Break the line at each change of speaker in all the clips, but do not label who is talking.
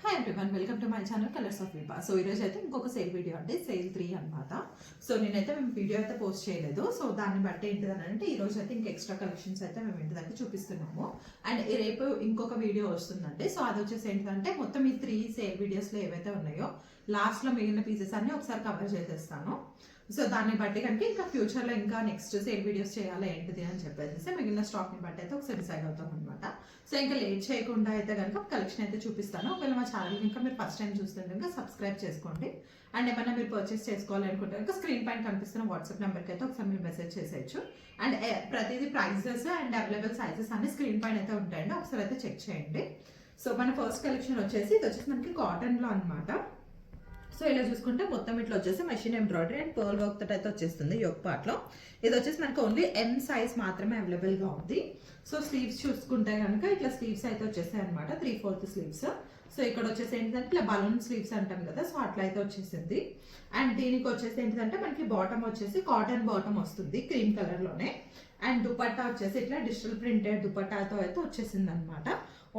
Hi everyone, welcome to my channel colours of Vipa. So ఈరోజు అయితే ఇంకొక సేల్ వీడియో అంటే సేల్ 3 అనమాట. సో నేనైతే మేము వీడియో అయితే పోస్ట్ చేయలేదు. సో దాన్ని బట్టి ఏంటిదని అంటే ఈరోజు అయితే ఇంక ఎక్స్ట్రా కలెక్షన్స్ అయితే మేము ఏంటిదంటే చూపిస్తున్నాము. అండ్ రేపు ఇంకొక వీడియో వస్తుందంటే సో అది వచ్చేసి ఏంటిదంటే మొత్తం ఈ 3 సేల్ వీడియోస్లో ఏవైతే ఉన్నాయో లాస్ట్లో మిగిలిన పీసెస్ అన్ని ఒకసారి కవర్ చేసేస్తాను. సో దాన్ని బట్టి కనుక ఇంకా ఫ్యూచర్లో ఇంకా నెక్స్ట్ సేల్ వీడియోస్ చేయాలి ఏంటిది అని చెప్పేసి మిగిలిన స్టాక్ని బట్టి అయితే ఒకసారి డిసైడ్ అవుతాం అనమాట. సో ఇంకా లేట్ చేయకుండా అయితే కనుక కలెక్షన్ అయితే చూపిస్తాను. ఒకవేళ మా ఛానల్ ఇంకా మీరు ఫస్ట్ టైం చూస్తుంటే కనుక సబ్స్క్రైబ్ చేసుకోండి. అండ్ ఏమైనా మీరు పర్చేస్ చేసుకోవాలనుకుంటే కనుక స్క్రీన్ పైన కనిపిస్తున్న వాట్సాప్ నెంబర్కి అయితే ఒకసారి మీరు మెసేజ్ చేసేయచ్చు. అండ్ ప్రతిదీ ప్రైజెస్ అండ్ అవైలబుల్ సైజెస్ అన్ని స్క్రీన్ పైన అయితే ఉంటాయండి, ఒకసారి అయితే చెక్ చేయండి. సో మన ఫస్ట్ కలెక్షన్ వచ్చేసి ఇది వచ్చేసి మనకి కాటన్లో అనమాట. సో ఇలా చూసుకుంటే మొత్తం ఇట్లా వచ్చేసి machine embroidery and pearl work తోటి అయితే వచ్చేస్తుంది యోక్ పార్ట్లో. ఇది వచ్చేసి మనకి ఓన్లీ ఎం సైజ్ మాత్రమే అవైలబుల్గా ఉంది. సో స్లీవ్స్ చూసుకుంటే కనుక ఇట్లా స్లీవ్స్ అయితే వచ్చేసాయి అనమాట, 3/4 స్లీవ్స్. సో ఇక్కడ వచ్చేసి ఏంటంటే ఇట్లా బలూన్ స్లీవ్స్ అంటాం కదా, సో అట్లా అయితే వచ్చేసింది. అండ్ దీనికి వచ్చేసి ఏంటంటే మనకి బాటమ్ వచ్చేసి కాటన్ బాటమ్ వస్తుంది క్రీమ్ కలర్లోనే. అండ్ దుపట్టా వచ్చేసి ఇట్లా డిజిటల్ ప్రింటెడ్ దుపట్టాతో అయితే వచ్చేసింది అనమాట.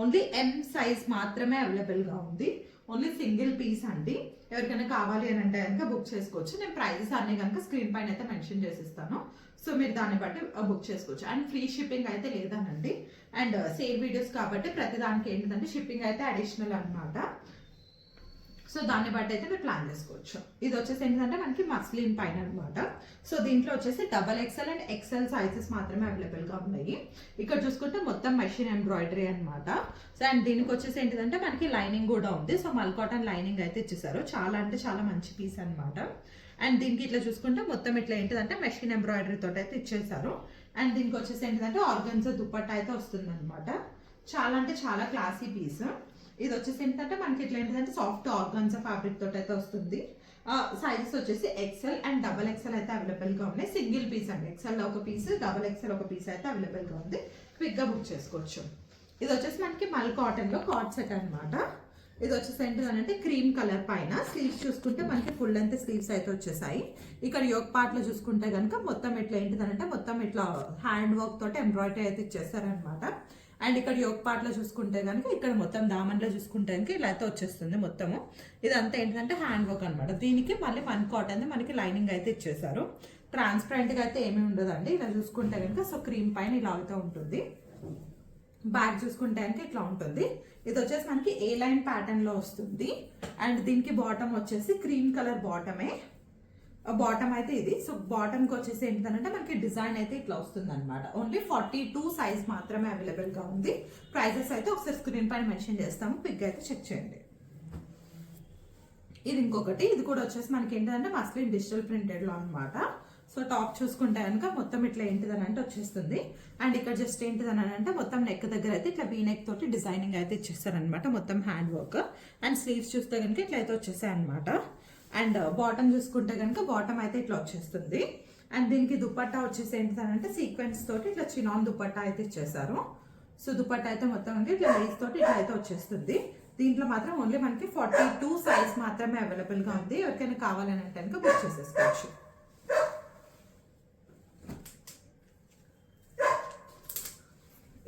ఓన్లీ ఎం సైజ్ మాత్రమే అవైలబుల్గా ఉంది. ఓన్లీ సింగిల్ పీస్ అండి. ఎవరికైనా కావాలి అని అంటే కనుక బుక్ చేసుకోవచ్చు. నేను ప్రైజెస్ అన్ని కనుక స్క్రీన్ పైన అయితే మెన్షన్ చేసిస్తాను. సో మీరు దాన్ని బట్టి బుక్ చేసుకోవచ్చు. అండ్ ఫ్రీ షిప్పింగ్ అయితే లేదనండి. అండ్ సేల్ వీడియోస్ కాబట్టి ప్రతి దానికి ఏంటంటే షిప్పింగ్ అయితే అడిషనల్ అనమాట. సో దాన్ని బట్టి అయితే మీరు ప్లాన్ చేసుకోవచ్చు. ఇది వచ్చేసి ఏంటంటే మనకి మస్లిన్ పైన అనమాట. సో దీంట్లో వచ్చేసి XXL అండ్ XL సైజెస్ మాత్రమే అవైలబుల్గా ఉన్నాయి. ఇక్కడ చూసుకుంటే మొత్తం మెషిన్ ఎంబ్రాయిడరీ అనమాట. సో అండ్ దీనికి వచ్చేసి ఏంటంటే మనకి లైనింగ్ కూడా ఉంది. సో మల్ కాటన్ లైనింగ్ అయితే ఇచ్చేసారు. చాలా అంటే చాలా మంచి పీస్ అనమాట. అండ్ దీనికి ఇట్లా చూసుకుంటే మొత్తం ఇట్లా ఏంటంటే మెషిన్ ఎంబ్రాయిడరీ తోటి అయితే ఇచ్చేసారు. అండ్ దీనికి వచ్చేసి ఏంటంటే ఆర్గన్జా దుపట్టా అయితే వస్తుంది అనమాట. చాలా అంటే చాలా క్లాసీ పీస్. ఇది వచ్చేసి ఏంటంటే మనకి ఇట్లా ఏంటంటే సాఫ్ట్ ఆర్గాన్జా ఫ్యాబ్రిక్ తోటి అయితే వస్తుంది. సైజెస్ వచ్చేసి XL అండ్ XXL అయితే అవైలబుల్గా ఉన్నాయి. సింగిల్ పీస్ అండి, XL ఒక పీస్, XXL ఒక పీస్ అయితే అవైలబుల్గా ఉంది. క్విక్గా బుక్ చేసుకోవచ్చు. ఇది వచ్చేసి మనకి మల్ కాటన్లో కార్డ్ సెట్ అనమాట. ఇది వచ్చేసి ఏంటంటే క్రీమ్ కలర్ పైన స్లీవ్స్ చూసుకుంటే మనకి ఫుల్ లెంత్ స్లీవ్స్ అయితే వచ్చేసాయి. ఇక్కడ యోక్ పార్ట్లో చూసుకుంటే కనుక మొత్తం ఇట్లా ఏంటిదంటే మొత్తం ఇట్లా హ్యాండ్ వర్క్ తోటి ఎంబ్రాయిడరీ అయితే ఇచ్చేస్తారనమాట. అండ్ ఇక్కడ యోక్ పార్ట్లో చూసుకుంటే కనుక ఇక్కడ మొత్తం దామన్లో చూసుకుంటే కనుక ఇలా అయితే వచ్చేస్తుంది మొత్తము. ఇదంతా ఏంటంటే హ్యాండ్ వర్క్ అనమాట. దీనికి మళ్ళీ మన్ కాటన్ మనకి లైనింగ్ అయితే ఇచ్చేసారు. ట్రాన్స్పరెంట్గా అయితే ఏమీ ఉండదండి. ఇలా చూసుకుంటే కనుక సో క్రీమ్ పైన ఇలా అయితే ఉంటుంది. బ్యాక్ చూసుకుంటే కనుక ఇట్లా ఉంటుంది. ఇది వచ్చేసి మనకి ఏ లైన్ ప్యాటర్న్లో వస్తుంది. అండ్ దీనికి బాటమ్ వచ్చేసి క్రీమ్ కలర్ బాటమే. బాటమ్ అయితే ఇది. సో బాటమ్కి వచ్చేసి ఏంటంటే మనకి డిజైన్ అయితే ఇట్లా వస్తుంది అనమాట. ఓన్లీ 42 సైజ్ మాత్రమే అవైలబుల్గా ఉంది. ప్రైజెస్ అయితే ఒకసారి స్క్రీన్ పైన మెన్షన్ చేస్తాము, పిక్ అయితే చెక్ చేయండి. ఇది ఇంకొకటి. ఇది కూడా వచ్చేసి మనకి ఏంటంటే మస్లిన్ డిజిటల్ ప్రింటెడ్లో అనమాట. సో టాప్ చూసుకుంటే కనుక మొత్తం ఇట్లా ఏంటిదని అంటే వచ్చేస్తుంది. అండ్ ఇక్కడ జస్ట్ ఏంటిదని అంటే మొత్తం నెక్ దగ్గర అయితే ఇట్లా వీ నెక్ తోటి డిజైనింగ్ అయితే ఇచ్చేస్తారనమాట, మొత్తం హ్యాండ్ వర్క్. అండ్ స్లీవ్స్ చూస్తే కనుక ఇట్లా అయితే వచ్చేసాయి అనమాట. అండ్ బాటమ్ చూసుకుంటే కనుక బాటమ్ అయితే ఇట్లా వచ్చేస్తుంది. అండ్ దీనికి దుపట్టా వచ్చేసి ఏంటిదనంటే సీక్వెన్స్ తోటి ఇట్లా చినాన్ దుపట్టా అయితే ఇచ్చేసారు. సో దుపట్టా అయితే మొత్తం అంటే ఇట్లా లేస్ తోటి ఇట్లా అయితే వచ్చేస్తుంది. దీంట్లో మాత్రం ఓన్లీ మనకి 42 సైజ్ మాత్రమే అవైలబుల్గా ఉంది. ఎవరికైనా కావాలని అంటే కనుక బుక్ చేసేసుకోవచ్చు.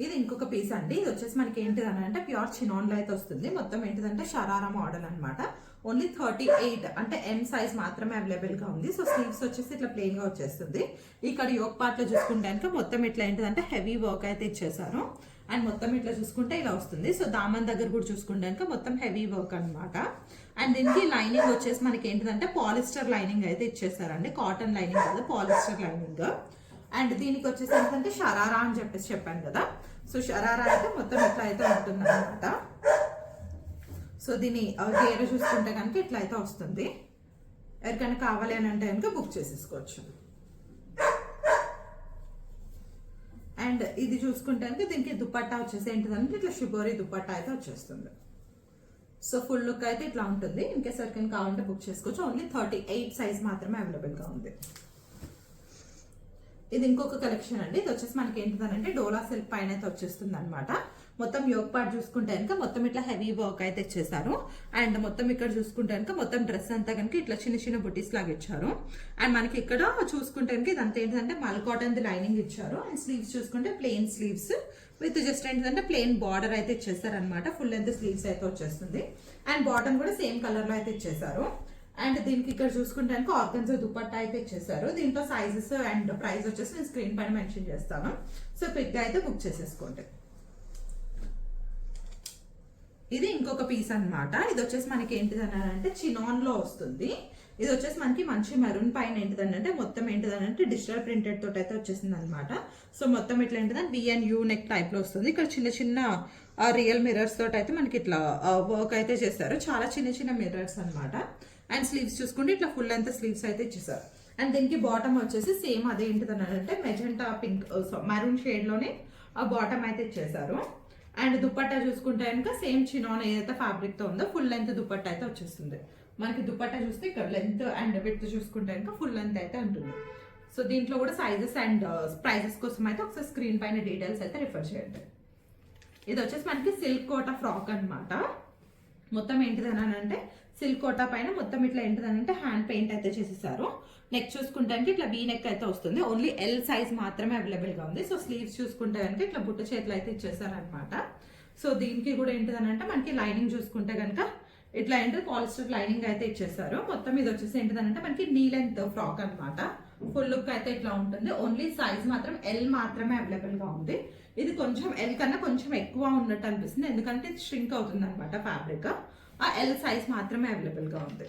ఇది ఇంకొక పీస్ అండి. ఇది వచ్చేసి మనకి ఏంటిదని అంటే ప్యూర్ చినాన్లో అయితే వస్తుంది. మొత్తం ఏంటిదంటే షరారా మోడల్ అనమాట. ఓన్లీ 38 అంటే ఎం సైజ్ మాత్రమే అవైలబుల్గా ఉంది. సో స్లీవ్స్ వచ్చేసి ఇట్లా ప్లెయిన్గా వచ్చేస్తుంది. ఇక్కడ యోక్ పార్ట్లో చూసుకుంటే కనుక మొత్తం ఇట్లా ఏంటిదంటే హెవీ వర్క్ అయితే ఇచ్చేసారు. అండ్ మొత్తం ఇట్లా చూసుకుంటే ఇలా వస్తుంది. సో దామన్ దగ్గర కూడా చూసుకుంటే కనుక మొత్తం హెవీ వర్క్ అనమాట. అండ్ దీనికి లైనింగ్ వచ్చేసి మనకి ఏంటిదంటే పాలిస్టర్ లైనింగ్ అయితే ఇచ్చేసారండి, కాటన్ లైనింగ్ కాదు, పాలిస్టర్ లైనింగ్. అండ్ దీనికి వచ్చేసి ఏంటంటే షరారా అని చెప్పేసి చెప్పాను కదా. సో షరారా అయితే మొత్తం ఇట్లా అయితే ఉంటుంది అనమాట. సో దీని గేర చూసుకుంటే కనుక ఇట్లా అయితే వస్తుంది. ఎవరికైనా కావాలి అని అంటే కనుక బుక్ చేసేసుకోవచ్చు. అండ్ ఇది చూసుకుంటే కనుక దీనికి దుపట్టా వచ్చేసి ఏంటిదంటే ఇట్లా షిబోరి దుపట్టా అయితే వచ్చేస్తుంది. సో ఫుల్ లుక్ అయితే ఇట్లా ఉంటుంది. ఇన్కేస్ ఎవరికైనా కావాలంటే బుక్ చేసుకోవచ్చు. ఓన్లీ 38 సైజ్ మాత్రమే అవైలబుల్గా ఉంది. ఇది ఇంకొక కలెక్షన్ అండి. ఇది వచ్చేసి మనకి ఏంటిదనంటే డోలా సిల్క్ పైన అయితే వచ్చేస్తుంది అనమాట. మొత్తం యోగ్ పార్ట్ చూసుకుంటే కనుక మొత్తం ఇట్లా హెవీ వర్క్ అయితే ఇచ్చేసారు. అండ్ మొత్తం ఇక్కడ చూసుకుంటే కనుక మొత్తం డ్రెస్ అంతా కనుక ఇట్లా చిన్న చిన్న బుటీస్ లాగా ఇచ్చారు. అండ్ మనకి ఇక్కడ చూసుకుంటే కనుక ఇదంతా ఏంటంటే మల్ కాటన్ ది లైనింగ్ ఇచ్చారు. అండ్ స్లీవ్స్ చూసుకుంటే ప్లెయిన్ స్లీవ్స్ విత్ జస్ట్ ఏంటంటే ప్లెయిన్ బార్డర్ అయితే ఇచ్చేసారనమాట. ఫుల్ లెంత్ స్లీవ్స్ అయితే వచ్చేస్తుంది. అండ్ బాటమ్ కూడా సేమ్ కలర్ లో అయితే ఇచ్చేసారు. అండ్ దీనికి ఇక్కడ చూసుకుంటే కనుక ఆర్గన్జా దుపట్టా అయితే ఇచ్చేసారు. దీంట్లో సైజెస్ అండ్ ప్రైస్ వచ్చేసి నేను స్క్రీన్ పైన మెన్షన్ చేస్తాను. సో క్విక్గా అయితే బుక్ చేసేసుకోండి. ఇది ఇంకొక పీస్ అన్నమాట. ఇది వచ్చేసి మనకి ఏంటిదని అంటే చినాన్ లో వస్తుంది. ఇది వచ్చేసి మనకి మంచి మెరూన్ పైన ఏంటిదంటే మొత్తం ఏంటిదంటే డిజిటల్ ప్రింటెడ్ తోటి అయితే వచ్చేసింది అనమాట. సో మొత్తం ఇట్లా ఏంటిదని VNU నెక్ టైప్ లో వస్తుంది. ఇక్కడ చిన్న చిన్న రియల్ మిర్రర్స్ తోటి అయితే మనకి ఇట్లా వర్క్ అయితే చేస్తారు. చాలా చిన్న చిన్న మిర్రర్స్ అన్నమాట. అండ్ స్లీవ్స్ చూసుకుంటే ఇట్లా ఫుల్ లెంత్ స్లీవ్స్ అయితే ఇచ్చేసారు. అండ్ దీనికి బాటమ్ వచ్చేసి సేమ్ అదే ఏంటిదనంటే మెజెంటా పింక్ మెరూన్ షేడ్ లోనే ఆ బాటమ్ అయితే ఇచ్చేసారు. అండ్ దుపట్టా చూసుకుంటే కనుక సేమ్ చినాన్ ఏదైతే ఫ్యాబ్రిక్ తో ఉందో ఫుల్ లెంత్ దుపట్టా అయితే వచ్చేస్తుంది. మనకి దుపట్టా చూస్తే ఇక్కడ లెంత్ అండ్ విడ్త్ చూసుకుంటే కనుక ఫుల్ లెంత్ అయితే ఉంటుంది. సో దీంట్లో కూడా సైజెస్ అండ్ ప్రైజెస్ కోసం అయితే ఒకసారి స్క్రీన్ పైన డీటెయిల్స్ అయితే రిఫర్ చేయండి. ఇది వచ్చేసి మనకి సిల్క్ కోటా ఫ్రాక్ అనమాట. మొత్తం ఏంటిదని అంటే సిల్క్ కోటా పైన మొత్తం ఇట్లా ఏంటిదనంటే హ్యాండ్ పెయింట్ అయితే చేసేసారు. నెక్ చూసుకుంటే ఇట్లా వీ నెక్ అయితే వస్తుంది. ఓన్లీ ఎల్ సైజ్ మాత్రమే అవైలబుల్ గా ఉంది. సో స్లీవ్స్ చూసుకుంటే కనుక ఇట్లా బుట్ట చేతులు అయితే ఇచ్చేసారనమాట. సో దీనికి కూడా ఏంటిదనంటే మనకి లైనింగ్ చూసుకుంటే కనుక ఇట్లా ఏంటి పాలిస్టర్ లైనింగ్ అయితే ఇచ్చేసారు. మొత్తం ఇది వచ్చేసి ఏంటిదనంటే మనకి నీ లెంత్ ఫ్రాక్ అనమాట. ఫుల్ లుక్ అయితే ఇట్లా ఉంటుంది. ఓన్లీ సైజ్ మాత్రం ఎల్ మాత్రమే అవైలబుల్ గా ఉంది. ఇది కొంచెం ఎల్ కన్నా కొంచెం ఎక్కువ ఉన్నట్టు అనిపిస్తుంది, ఎందుకంటే ఇది ష్రింక్ అవుతుంది అనమాట ఫ్యాబ్రిక్. ఆ ఎల్ సైజ్ మాత్రమే అవైలబుల్ గా ఉంది.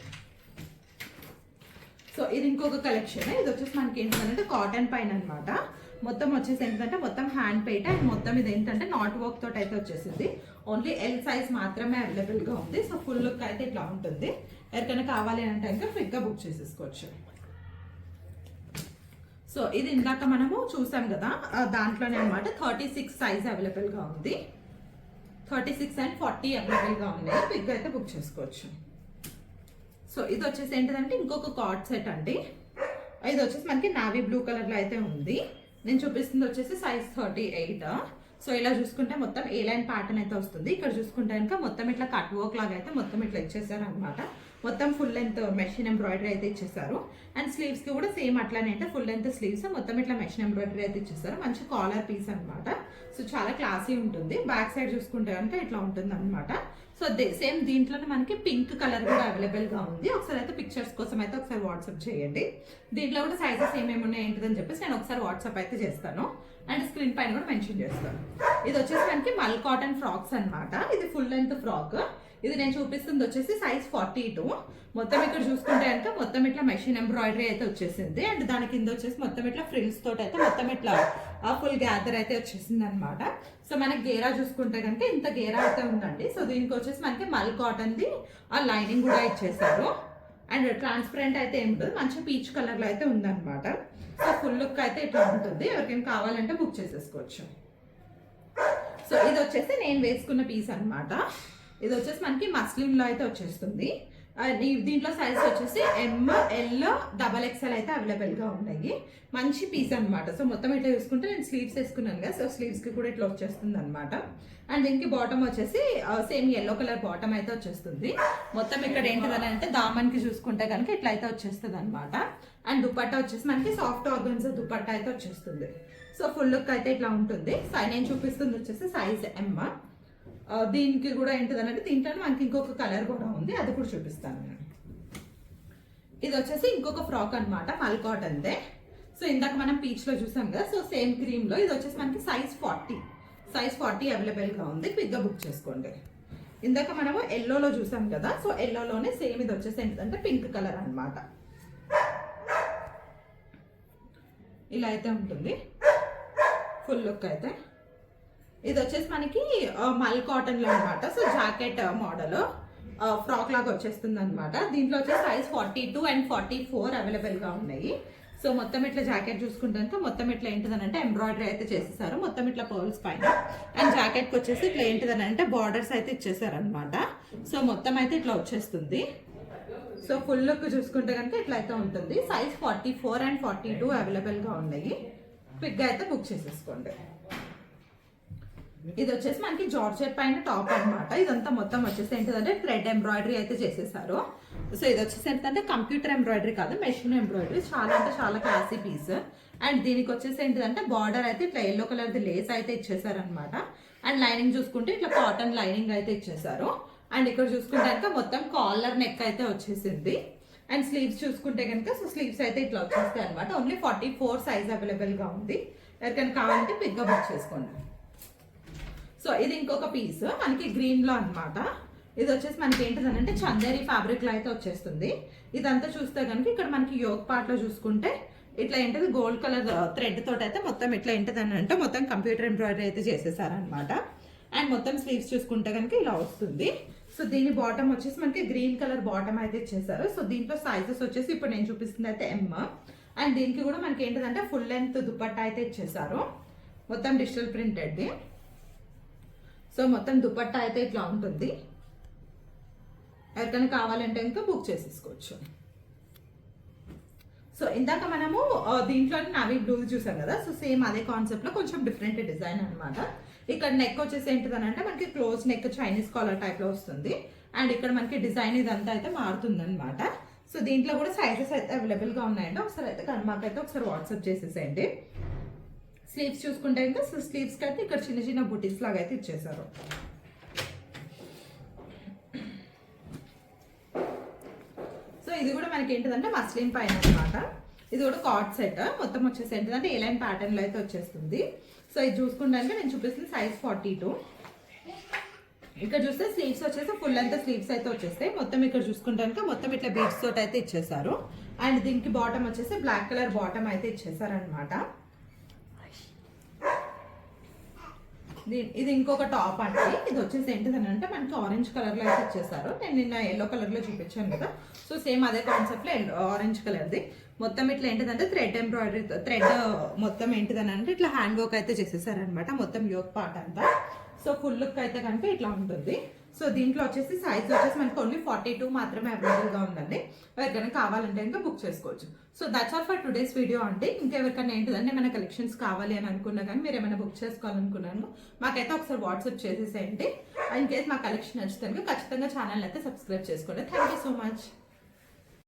సో ఇది ఇంకొక కలెక్షన్. ఇది వచ్చేసి మనకి ఏంటంటే కాటన్ పైన అనమాట. మొత్తం వచ్చేసి ఏంటంటే మొత్తం హ్యాండ్ పెయింట్ అండ్ మొత్తం ఇది ఏంటంటే నాట్ వర్క్ తోటి అయితే వచ్చేసింది. ఓన్లీ ఎల్ సైజ్ మాత్రమే అవైలబుల్ గా ఉంది. సో ఫుల్ లుక్ అయితే ఇట్లా ఉంటుంది. ఎవరికైనా కావాలి అంటే ఇంకా క్విక్ గా బుక్ చేసేసుకోవచ్చు. సో ఇది ఇందాక మనము చూసాం కదా, దాంట్లోనే అనమాట 36 సైజ్ అవైలబుల్ గా ఉంది. 36 అండ్ 40 అవైలబుల్ గా ఉన్నాయి. క్విక్ అయితే బుక్ చేసుకోవచ్చు. సో ఇది వచ్చేసి ఏంటిదంటే ఇంకొక కార్డ్ సెట్ అండి. ఇది వచ్చేసి మనకి నావీ బ్లూ కలర్ లో అయితే ఉంది. నేను చూపిస్తుంది వచ్చేసి సైజ్ 38. సో ఇలా చూసుకుంటే మొత్తం ఏ లైన్ ప్యాటర్న్ అయితే వస్తుంది. ఇక్కడ చూసుకుంటే కనుక మొత్తం ఇట్లా కట్ వర్క్ లాగా అయితే మొత్తం ఇట్లా ఇచ్చేసారు అనమాట. మొత్తం ఫుల్ లెంత్ మెషిన్ ఎంబ్రాయిడరీ అయితే ఇచ్చేసారు. అండ్ స్లీవ్స్ కి కూడా సేమ్ అట్లానే అంటే ఫుల్ లెంత్ స్లీవ్స్ మొత్తం ఇట్లా మెషిన్ ఎంబ్రాయిడరీ అయితే ఇచ్చేసారు. మంచి కాలర్ పీస్ అనమాట. సో చాలా క్లాసీ ఉంటుంది. బ్యాక్ సైడ్ చూసుకుంటే కనుక ఇట్లా ఉంటుంది అనమాట. సో సేమ్ దీంట్లోనే మనకి పింక్ కలర్ కూడా అవైలబుల్ గా ఉంది. ఒకసారి అయితే పిక్చర్స్ కోసం అయితే ఒకసారి వాట్సాప్ చేయండి. దీంట్లో కూడా సైజెస్ ఏమేమి ఉన్నాయి ఏంటిదని చెప్పేసి నేను ఒకసారి వాట్సాప్ అయితే చేస్తాను. అండ్ స్క్రీన్ పైన కూడా మెన్షన్ చేస్తాను. ఇది వచ్చేసి మనకి మల్ కాటన్ ఫ్రాక్స్ అనమాట. ఇది ఫుల్ లెంత్ ఫ్రాక్. ఇది నేను చూపిస్తుంది వచ్చేసి సైజ్ 42. మొత్తం ఇక్కడ చూసుకుంటే కనుక మొత్తం ఇట్లా మెషిన్ ఎంబ్రాయిడరీ అయితే వచ్చేసింది. అండ్ దాని కింద వచ్చేసి మొత్తం ఇట్లా ఫ్రిల్స్ తోటి అయితే మొత్తం ఇట్లా ఫుల్ గ్యాదర్ అయితే వచ్చేసింది అనమాట. సో మనకి గేరా చూసుకుంటే కనుక ఇంత గేరా అయితే ఉందండి. సో దీనికి వచ్చేసి మనకి మల్ కాటన్ ది ఆ లైనింగ్ కూడా ఇచ్చేసారు. అండ్ ట్రాన్స్పరెంట్ అయితే ఏం ఉంటుంది, మంచి పీచ్ కలర్ లో అయితే ఉందన్నమాట. సో ఫుల్ లుక్ అయితే ఇట్లా ఉంటుంది. ఎవరికైనా కావాలంటే బుక్ చేసేసుకోవచ్చు. సో ఇది వచ్చేసి నేను వేసుకున్న పీస్ అనమాట. ఇది వచ్చేసి మనకి మస్లిన్ లో అయితే వచ్చేస్తుంది. దీంట్లో సైజ్ వచ్చేసి ML XXL అయితే అవైలబుల్ గా ఉన్నాయి. మంచి పీస్ అనమాట. సో మొత్తం ఇట్లా చూసుకుంటే నేను స్లీవ్స్ వేసుకున్నాను కదా, సో స్లీవ్స్ కి కూడా ఇట్లా వచ్చేస్తుంది అనమాట. అండ్ దీనికి బాటమ్ వచ్చేసి సేమ్ ఎల్లో కలర్ బాటమ్ అయితే వచ్చేస్తుంది. మొత్తం ఇక్కడ ఏంటిదని అంటే దామన్ కి చూసుకుంటే కనుక ఇట్లా అయితే వచ్చేస్తుంది అనమాట. అండ్ దుపట్టా వచ్చేసి మనకి సాఫ్ట్ ఆర్గన్జా దుపట్టా అయితే వచ్చేస్తుంది. సో ఫుల్ లుక్ అయితే ఇట్లా ఉంటుంది. నేను చూపిస్తుంది వచ్చేసి సైజ్ M. దీనికి కూడా ఏంటిదనంటే దీంట్లో మనకి ఇంకొక కలర్ కూడా ఉంది, అది కూడా చూపిస్తాను నేను. ఇది వచ్చేసి ఇంకొక ఫ్రాక్ అనమాట, మల్ కాటన్ దే. సో ఇందాక మనం పీచ్ లో చూసాం కదా, సో సేమ్ క్రీమ్ లో ఇది వచ్చేసి మనకి సైజ్ 40 అవైలబుల్ గా ఉంది. క్విక్ గా బుక్ చేసుకోండి. ఇందాక మనము ఎల్లోలో చూసాం కదా, సో ఎల్లోలోనే సేమ్ ఇది వచ్చేసి ఏంటంటే పింక్ కలర్ అనమాట. ఇలా అయితే ఉంటుంది ఫుల్ లుక్ అయితే. ఇది వచ్చేసి మనకి మల్ కాటన్ లో అనమాట. సో జాకెట్ మోడల్ ఫ్రాక్ లాగా వచ్చేస్తుంది అనమాట. దీంట్లో వచ్చేసి సైజ్ 42 అండ్ 44 అవైలబుల్ గా ఉన్నాయి. సో మొత్తం ఇట్లా జాకెట్ చూసుకుంటే మొత్తం ఇట్లా ఏంటిదనంటే ఎంబ్రాయిడరీ అయితే చేసేసారు. మొత్తం ఇట్లా పర్ల్స్ పైన. అండ్ జాకెట్ కి వచ్చేసి ఇట్లా ఏంటిదనంటే బార్డర్స్ అయితే ఇచ్చేసారు అనమాట. సో మొత్తం అయితే ఇట్లా వచ్చేస్తుంది. సో ఫుల్ లుక్ చూసుకుంటే కనుక ఇట్లా అయితే ఉంటుంది. సైజ్ 44 అండ్ 42 అవైలబుల్ గా ఉన్నాయి. క్విక్ గా అయితే బుక్ చేసేసుకోండి. ఇది వచ్చేసి మనకి జార్జెట్ పైన టాప్ అన్నమాట. ఇదంతా మొత్తం వచ్చేసి ఏంటంటే థ్రెడ్ ఎంబ్రాయిడరీ అయితే చేసేసారు. సో ఇది వచ్చేసి ఏంటంటే కంప్యూటర్ ఎంబ్రాయిడరీ కాదు, మెషిన్ ఎంబ్రాయిడరీ. చాలా అంటే చాలా క్లాసీ పీస్. అండ్ దీనికి వచ్చేసి ఏంటంటే బార్డర్ అయితే ఇట్లా ఎల్లో కలర్ ది లేస్ అయితే ఇచ్చేసారు అనమాట. అండ్ లైనింగ్ చూసుకుంటే ఇట్లా కాటన్ లైనింగ్ అయితే ఇచ్చేసారు. అండ్ ఇక్కడ చూసుకుంటే కనుక మొత్తం కాలర్ నెక్ అయితే వచ్చేసింది. అండ్ స్లీవ్స్ చూసుకుంటే కనుక సో స్లీవ్స్ అయితే ఇట్లా వచ్చేస్తాయి అనమాట. ఓన్లీ 44 సైజ్ అవైలబుల్ గా ఉంది. ఎవరికైనా కావాలంటే పిక్గా బుక్ చేసుకోండి. సో ఇది ఇంకొక పీస్ మనకి గ్రీన్ లో అన్నమాట. ఇది వచ్చేసి మనకి ఏంటిదనంటే చందేరి ఫ్యాబ్రిక్ లో అయితే వచ్చేస్తుంది. ఇదంతా చూస్తే కనుక ఇక్కడ మనకి యోగ్ పార్ట్ లో చూసుకుంటే ఇట్లా ఏంటది గోల్డ్ కలర్ థ్రెడ్ తోటి అయితే మొత్తం ఇట్లా ఏంటిదని అంటే మొత్తం కంప్యూటర్ ఎంబ్రాయిడరీ అయితే చేసేసారనమాట. అండ్ మొత్తం స్లీవ్స్ చూసుకుంటే కనుక ఇలా వస్తుంది. సో దీని బాటమ్ వచ్చేసి మనకి గ్రీన్ కలర్ బాటమ్ అయితే ఇచ్చేసారు. సో దీంట్లో సైజెస్ వచ్చేసి ఇప్పుడు నేను చూపిస్తుంది అయితే ఎమ్. అండ్ దీనికి కూడా మనకి ఏంటిదంటే ఫుల్ లెంత్ దుపట్టా అయితే ఇచ్చేసారు. మొత్తం డిజిటల్ ప్రింటెడ్ది. సో మొత్తం దుపట్టా అయితే ఇట్లా ఉంటుంది. ఎవరికైనా కావాలంటే ఇంకా బుక్ చేసేసుకోవచ్చు. సో ఇందాక మనము దీంట్లో నావీ బ్లూ చూసాం కదా. సో సేమ్ అదే కాన్సెప్ట్ లో కొంచెం డిఫరెంట్ డిజైన్ అనమాట. ఇక్కడ నెక్ వచ్చేసి ఏంటిదని అంటే మనకి close neck Chinese collar type లో వస్తుంది. అండ్ ఇక్కడ మనకి డిజైన్ ఇదంతా అయితే మారుతుంది అనమాట. సో దీంట్లో కూడా సైజెస్ అయితే అవైలబుల్ గా ఉన్నాయండి. ఒకసారి అయితే మాకైతే ఒకసారి వాట్సాప్ చేసేసేయండి. స్లీవ్స్ చూసుకుంటే ఇంకా స్లీవ్స్ కి అయితే ఇక్కడ చిన్న చిన్న బుటీస్ లాగా అయితే ఇచ్చేసారు. సో ఇది కూడా మనకి ఏంటిదంటే మస్లిన్ పైన అనమాట. ఇది కూడా కార్డ్ సెట్ మొత్తం వచ్చేసి ఏంటిదంటే ఏ లైన్ ప్యాటర్న్ లో అయితే వచ్చేస్తుంది. సో ఇది చూసుకుంటే నేను చూపిస్తుంది సైజ్ 42. ఇక్కడ చూస్తే స్లీవ్స్ వచ్చేసి ఫుల్ లెంత్ స్లీవ్స్ అయితే వచ్చేస్తాయి. మొత్తం ఇక్కడ చూసుకుంటే మొత్తం ఇట్లా బీడ్స్ తోటి అయితే ఇచ్చేసారు. అండ్ దీనికి బాటమ్ వచ్చేసి బ్లాక్ కలర్ బాటమ్ అయితే ఇచ్చేసారు అనమాట. ఇది ఇంకొక టాప్ అండి. ఇది వచ్చేసి ఏంటిదని అంటే మనకి ఆరెంజ్ కలర్ లో అయితే ఇచ్చేసారు. నేను నిన్న ఎల్లో కలర్ లో చూపించాను కదా. సో సేమ్ అదే కాన్సెప్ట్ లో ఆరెంజ్ కలర్ది మొత్తం ఇట్లా ఏంటిదంటే థ్రెడ్ ఎంబ్రాయిడరీ థ్రెడ్ మొత్తం ఏంటిదని అంటే ఇట్లా హ్యాండ్ వర్క్ అయితే చేసేసారనమాట. మొత్తం యోగ్ పార్ట్ అంతా. సో ఫుల్ లుక్ అయితే కనుక ఇట్లా ఉంటుంది. సో దీంట్లో వచ్చేసి సైజ్ వచ్చేసి మనకి ఓన్లీ 42 మాత్రమే అవైలబుల్ గా ఉందండి. ఎవరికైనా కావాలంటే ఇంకా బుక్ చేసుకోవచ్చు. So that's all for today's video అండి. ఇంకెవరికైనా ఏంటిదంటే ఏమైనా కలెక్షన్స్ కావాలి అని అనుకున్నా కానీ మీరు ఏమైనా బుక్ చేసుకోవాలనుకున్నాను మాకైతే ఒకసారి వాట్సాప్ చేసేసేయండి. ఇన్ కేస్ మా కలెక్షన్ నచ్చితే ఖచ్చితంగా ఛానల్ అయితే సబ్స్క్రైబ్ చేసుకోండి. Thank you so much.